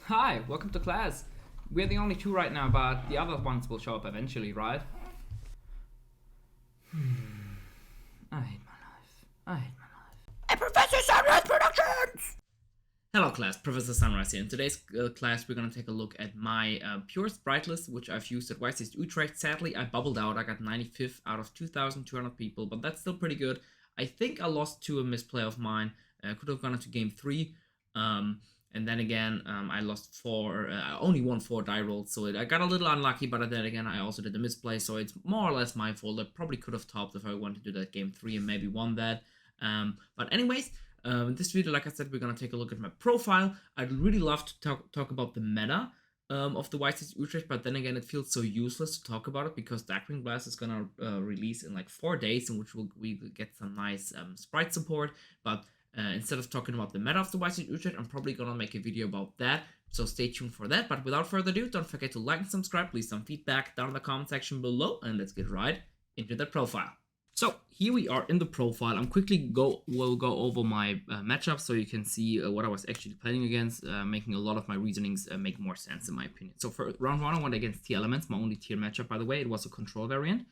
Hi, welcome to class. We're the only two right now, but the other ones will show up eventually, right? I hate my life. I hate my life. And Professor Sunrise Productions! Hello class, Professor Sunrise here. In today's class we're going to take a look at my pure Spright list, which I've used at YCS Utrecht. Sadly, I bubbled out. I got 95th out of 2,200 people, but that's still pretty good. I think I lost to a misplay of mine. Could have gone into game 3. And then again, I lost 4, I only won 4 die rolls, so I got a little unlucky, but then again, I also did a misplay, so it's more or less my fault. I probably could have topped if I wanted to do that game 3 and maybe won that. But anyways, in this video, like I said, we're going to take a look at my profile. I'd really love to talk about the meta of the YCS Utrecht, but then again, it feels so useless to talk about it because Darkwing Blast is going to release in like 4 days, in which we get some nice Spright support, but instead of talking about the meta of the YCS Utrecht, I'm probably gonna make a video about that, so stay tuned for that. But without further ado, don't forget to like and subscribe, leave some feedback down in the comment section below, and let's get right into the profile. So here we are in the profile. I'm will go over my matchup so you can see what I was actually playing against, making a lot of my reasonings make more sense in my opinion. So for round 1, I went against Tier Elements, my only tier matchup by the way. It was a control variant.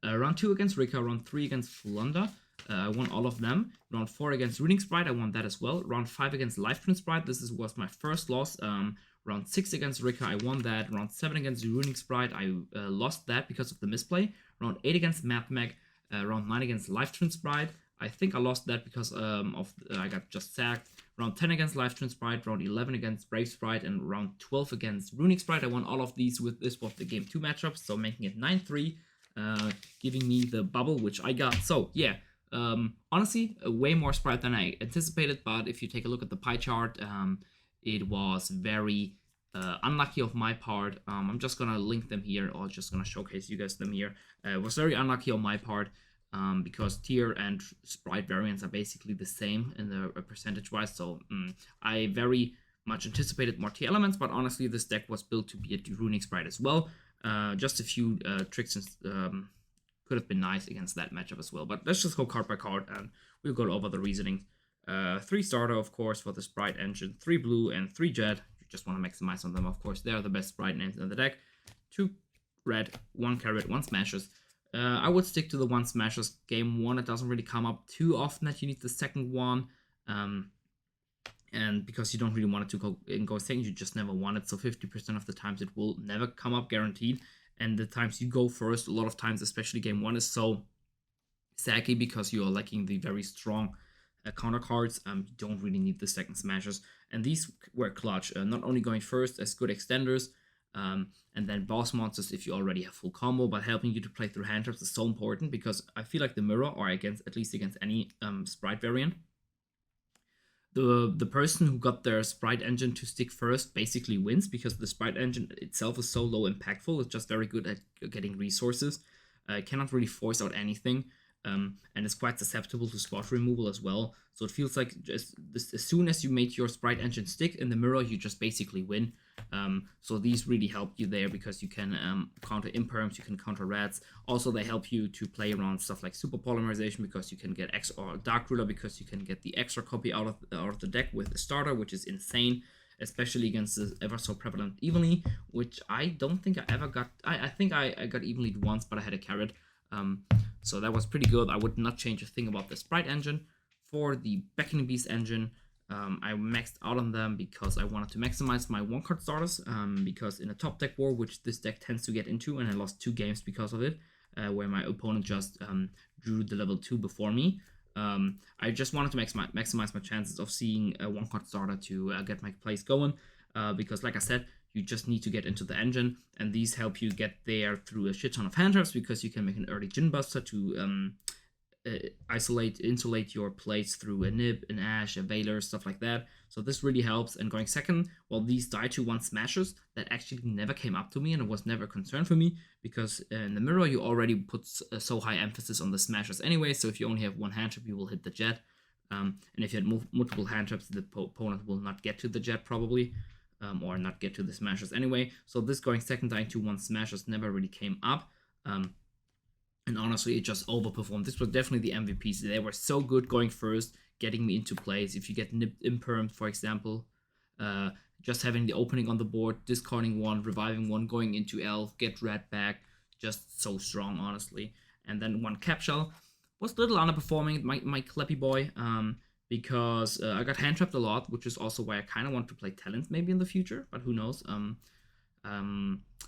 Round 2 against Rika, round 3 against Flunder. I won all of them. Round 4 against Runic Spright, I won that as well. Round 5 against Lifetrim Spright, was my first loss. Round 6 against Rika, I won that. Round 7 against Runic Spright, I lost that because of the misplay. Round 8 against Mathmag, round 9 against Lifetrim Spright, I think I lost that because I got just sacked. Round 10 against Lifetrim Spright, round 11 against Brave Spright, and round 12 against Runic Spright. I won all of these with this was the game 2 matchup, so making it 9-3, giving me the bubble, which I got. So yeah. Honestly, way more Spright than I anticipated, but if you take a look at the pie chart, it was very unlucky of my part. I'm just gonna link them here, or just gonna showcase you guys them here. It was very unlucky on my part because tier and Spright variants are basically the same in the percentage-wise, so I very much anticipated more tier elements, but honestly, this deck was built to be a Runic Spright as well. Just a few tricks and could have been nice against that matchup as well. But let's just go card by card and we'll go over the reasoning. 3 starter, of course, for the Spright engine, 3 blue and 3 jet. You just want to maximize on them, of course. They are the best Spright names in the deck. 2 red, 1 carrot, 1 smashes. I would stick to the 1 smashes. Game 1, it doesn't really come up too often that you need the second one. And because you don't really want it to go second, you just never want it. So 50% of the times it will never come up, guaranteed. And the times you go first, a lot of times, especially game 1, is so saggy because you are lacking the very strong counter cards. You don't really need the second smashes. And these were clutch, not only going first as good extenders, and then boss monsters if you already have full combo, but helping you to play through hand traps is so important because I feel like the mirror, or at least against any Spright variant, the person who got their Spright engine to stick first basically wins because the Spright engine itself is so low impactful. It's just very good at getting resources. It cannot really force out anything, and it's quite susceptible to spot removal as well. So it feels like just as soon as you make your Spright engine stick in the mirror, you just basically win. So these really help you there because you can counter imperms, you can counter rats. Also, they help you to play around stuff like super polymerization because you can get or dark ruler because you can get the extra copy out of the deck with a starter, which is insane, especially against the ever so prevalent evenly, which I don't think I ever got. I think I got evenly once, but I had a carrot. So that was pretty good. I would not change a thing about the Spright engine. For the Beckoning Beast engine, I maxed out on them because I wanted to maximize my 1-card starters, because in a top deck war, which this deck tends to get into, and I lost 2 games because of it, where my opponent just drew the level 2 before me, I just wanted to maximize my chances of seeing a 1-card starter to get my plays going, because like I said, you just need to get into the engine, and these help you get there through a shit ton of hand traps because you can make an early Gin Buster to insulate your plays through a Nib, an Ash, a Veiler, stuff like that. So this really helps. And going second, well, these die to 1 smashes, that actually never came up to me and it was never a concern for me because in the mirror you already put so high emphasis on the smashes anyway. So if you only have 1 hand trap, you will hit the jet. And if you had multiple hand traps, the opponent will not get to the jet probably. Or not get to the smashes anyway. So this going second dying to 1 smashes never really came up. And honestly, it just overperformed. This was definitely the MVPs. They were so good going first, getting me into plays. If you get nipped imperm, for example, just having the opening on the board, discarding one, reviving one, going into elf, get red back, just so strong, honestly. And then one cap shell was a little underperforming, my Kleppy boy, because I got hand trapped a lot, which is also why I kind of want to play talents maybe in the future, but who knows.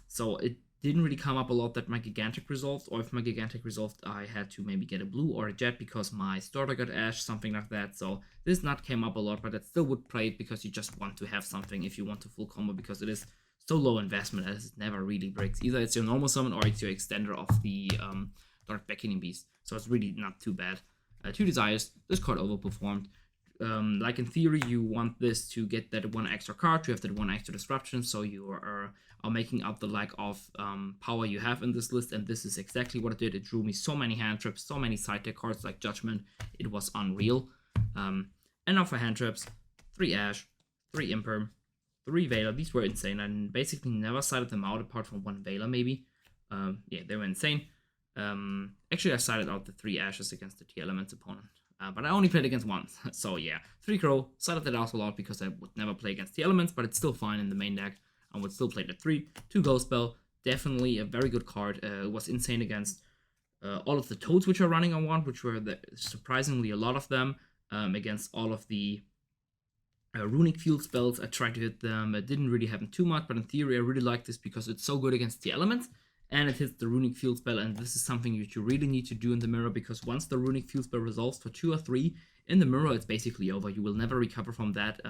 So it didn't really come up a lot that my Gigantic resolved, or if my Gigantic resolved, I had to maybe get a blue or a jet because my starter got Ash, something like that. So this not came up a lot, but that still would play it because you just want to have something if you want to full combo, because it is so low investment as it never really breaks. Either it's your normal summon or it's your extender of the Dark Beckoning Beast. So it's really not too bad. 2 desires, this card overperformed. Like in theory, you want this to get that 1 extra card, to have that 1 extra disruption, so you are making up the lack of power you have in this list, and this is exactly what it did. It drew me so many hand traps, so many side deck cards like Judgment, it was unreal. And now for hand traps, 3 Ash, 3 Imperm, 3 Veiler. These were insane. I basically never sided them out apart from 1 Veiler maybe. Yeah, they were insane. Actually, I sided out the 3 Ashes against the T Elements opponent. But I only played against 1, so yeah. 3 Crow, sided that out a lot because I would never play against the Elements, but it's still fine in the main deck. I would still play the 3. 2 Ghost Spell, definitely a very good card. It was insane against all of the Toads which are running on 1, which were surprisingly a lot of them. Against all of the Runic Field spells, I tried to hit them. It didn't really happen too much, but in theory I really like this because it's so good against the Elements. And it hits the Runic Field spell, and this is something that you really need to do in the mirror, because once the Runic Field spell resolves for 2 or 3 in the mirror, it's basically over. You will never recover from that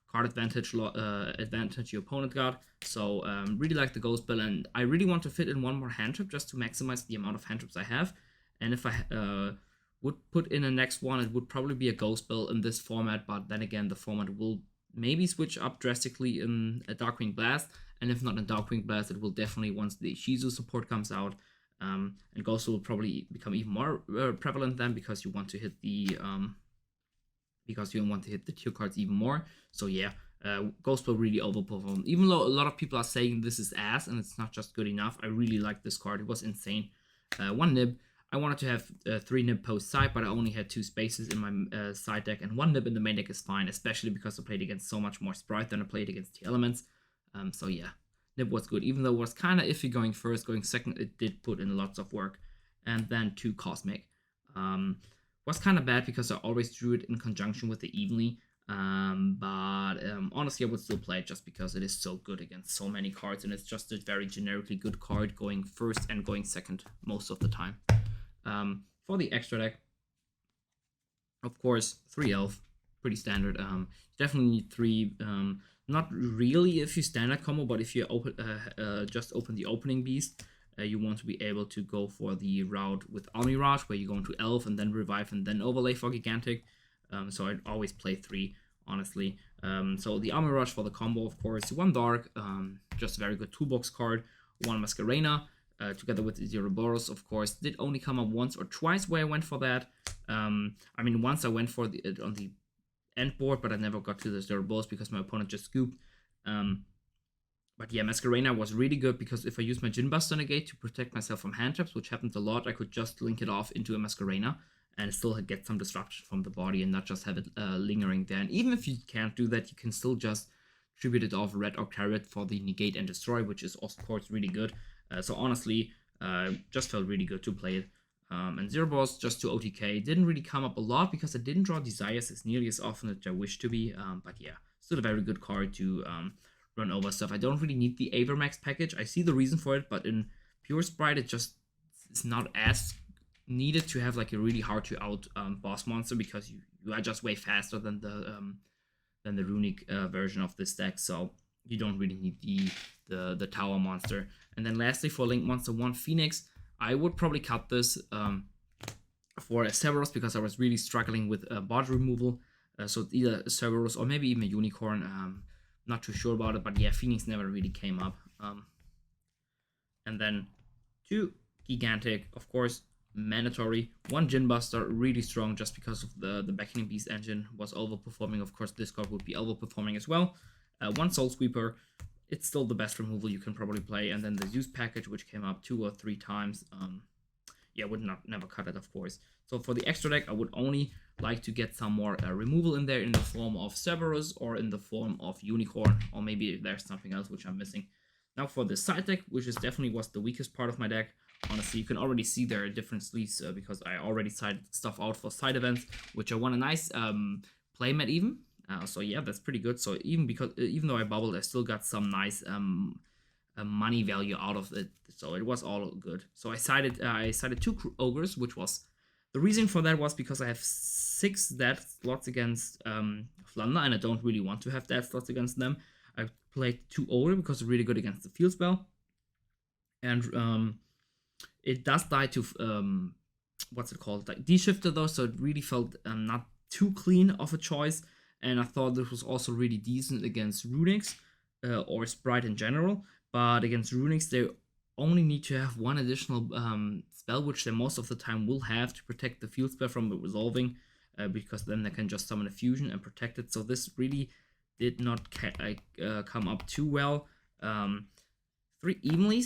card advantage your opponent got. So really like the Ghost Spell, and I really want to fit in 1 more hand trap just to maximize the amount of hand traps I have. And if I would put in a next one, it would probably be a Ghost Spell in this format, but then again, the format will maybe switch up drastically in a Darkwing Blast. And if not in Darkwing Blast, it will definitely once the Shizu support comes out. And Ghost will probably become even more prevalent then, because you want to hit the tier cards even more. So yeah, Ghost will really overperform. Even though a lot of people are saying this is ass and it's not just good enough, I really like this card. It was insane. 1 Nib. I wanted to have 3 Nib post side, but I only had 2 spaces in my side deck, and 1 Nib in the main deck is fine, especially because I played against so much more Spright than I played against the Elements. So yeah, Nib was good. Even though it was kind of iffy going first, going second, it did put in lots of work. And then 2 Cosmic. Was kind of bad because I always drew it in conjunction with the Evenly. But honestly, I would still play it just because it is so good against so many cards, and it's just a very generically good card going first and going second most of the time. For the extra deck, of course, 3 Elf, pretty standard. Definitely need 3. Not really if you standard combo, but if you just open the opening beast, you want to be able to go for the route with Almirage, where you go into Elf and then revive and then overlay for Gigantic. So I'd always play 3, honestly. So the Almirage for the combo, of course. 1 Dark, just a very good toolbox card. 1 Masquerena, together with the Ouroboros, of course. Did only come up once or twice where I went for that. I mean, once I went for it on the end board, but I never got to the Ouroboros because my opponent just scooped. But yeah, Masquerena was really good because if I use my Djinn Buster negate to protect myself from hand traps, which happens a lot, I could just link it off into a Masquerena and still get some disruption from the body and not just have it lingering there. And even if you can't do that, you can still just tribute it off Red or Carrot for the negate and destroy, which is of course really good. So honestly, just felt really good to play it. And Zero Boss just to OTK didn't really come up a lot because I didn't draw Desires as nearly as often as I wish to be. But yeah, still a very good card to run over stuff. I don't really need the Avermax package. I see the reason for it, but in pure Spright, it just is not as needed to have like a really hard to out boss monster, because you are just way faster than the runic version of this deck. So you don't really need the tower monster. And then lastly, for Link Monster 1 Phoenix, I would probably cut this for a Cerberus because I was really struggling with bot removal. So either a Cerberus or maybe even a Unicorn. Not too sure about it, but yeah, Phoenix never really came up. And then 2 Gigantic, of course, mandatory. 1 Djinn Buster, really strong just because of the Beckoning Beast engine was overperforming. Of course, this card would be overperforming as well. 1 Soul Sweeper, it's still the best removal you can probably play. And then the Zeus package, which came up 2 or 3 times. Yeah, would never cut it, of course. So for the extra deck, I would only like to get some more removal in there in the form of Cerberus or in the form of Unicorn, or maybe there's something else which I'm missing. Now for the side deck, which is definitely was the weakest part of my deck. Honestly, you can already see there are different sleeves because I already sided stuff out for side events, which I won a nice playmat even. So yeah, that's pretty good. So even though I bubbled, I still got some nice money value out of it. So it was all good. So I sided 2 ogres, which was the reason for that was because I have 6 dead slots against Flunder, and I don't really want to have dead slots against them. I played 2 ogre because they're really good against the field spell, and it does die to what's it called, like D-shifter though, so it really felt not too clean of a choice. And I thought this was also really decent against Runics or Spright in general. But against Runics, they only need to have 1 additional spell, which they most of the time will have to protect the field spell from resolving, because then they can just summon a fusion and protect it. So this really did not come up too well. 3 evenly,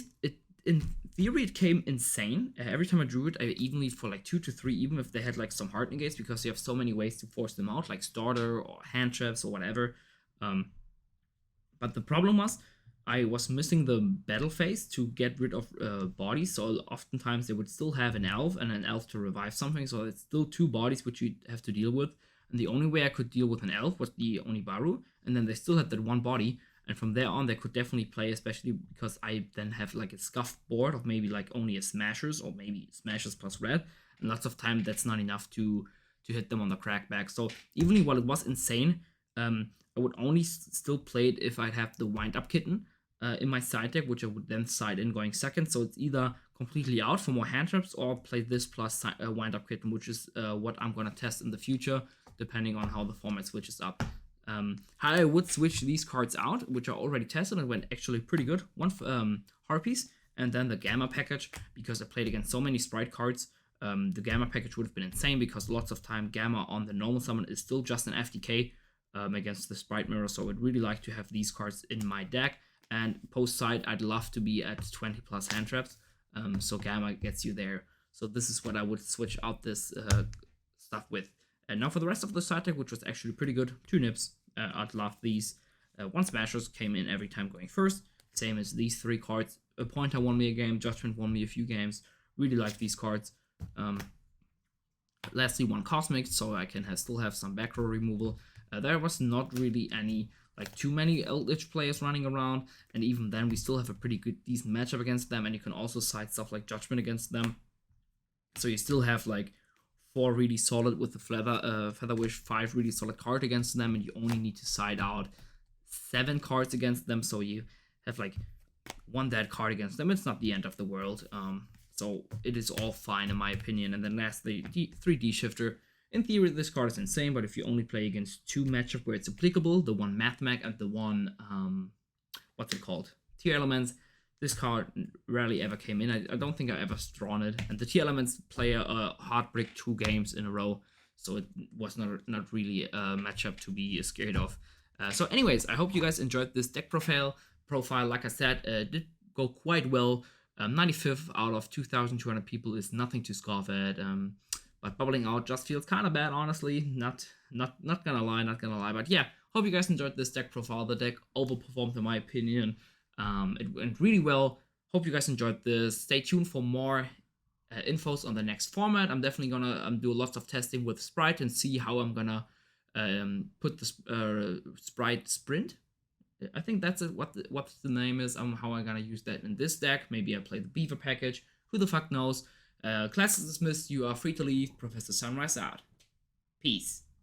in theory, it came insane. Every time I drew it, I evenly for like 2 to 3, even if they had like some hard negates, because you have so many ways to force them out, like starter or hand traps or whatever. But the problem was, I was missing the battle phase to get rid of bodies, so oftentimes they would still have an elf and an elf to revive something, so it's still 2 bodies which you have to deal with. And the only way I could deal with an elf was the Onibaru, and then they still had that 1 body. And from there on, they could definitely play, especially because I then have like a scuffed board of maybe like only a smashers or maybe smashers plus red. And lots of time that's not enough to hit them on the crackback. So even while it was insane, I would only still play it if I'd have the wind up kitten in my side deck, which I would then side in going second. So it's either completely out for more hand traps or play this plus wind up kitten, which is what I'm going to test in the future, depending on how the format switches up. How I would switch these cards out, which I already tested and went actually pretty good. 1 Harpies, and then the Gamma package, because I played against so many Spright cards. The Gamma package would have been insane, because lots of time Gamma on the normal summon is still just an FTK against the Spright mirror, so I'd really like to have these cards in my deck. And post side, I'd love to be at 20 plus hand traps, so Gamma gets you there. So this is what I would switch out this stuff with. And now for the rest of the side deck, which was actually pretty good. 2 Nips, I'd love these. 1 Smashers came in every time going first. Same as these 3 cards. A Pointer won me a game, Judgment won me a few games. Really like these cards. Lastly, 1 Cosmic, so I can still have some back row removal. There was not really any, like, too many Eldritch players running around, and even then we still have a pretty good, decent matchup against them, and you can also side stuff like Judgment against them. So you still have like 4 really solid with the Feather Wish, 5 really solid cards against them, and you only need to side out 7 cards against them, so you have like 1 dead card against them. It's not the end of the world, so it is all fine in my opinion. And then lastly, 3D Shifter. In theory, this card is insane, but if you only play against 2 matchup where it's applicable, the 1 Mathmag and the 1, what's it called? Tier Elements, this card rarely ever came in. I don't think I ever drawn it. And the Tier Elements play a Heartbreak 2 games in a row, so it was not really a matchup to be scared of. So anyways, I hope you guys enjoyed this deck profile. Like I said, did go quite well. 95th out of 2,200 people is nothing to scoff at. But bubbling out just feels kind of bad, honestly. Not gonna lie. But yeah, hope you guys enjoyed this deck profile. The deck overperformed in my opinion. It went really well. Hope you guys enjoyed this. Stay tuned for more infos on the next format. I'm definitely gonna do lots of testing with Spright and see how I'm gonna put the Spright Sprint. I think that's what the name is. How I'm gonna use that in this deck. Maybe I play the Beaver package. Who the fuck knows? Class is dismissed. You are free to leave. Professor Sunrise out. Peace.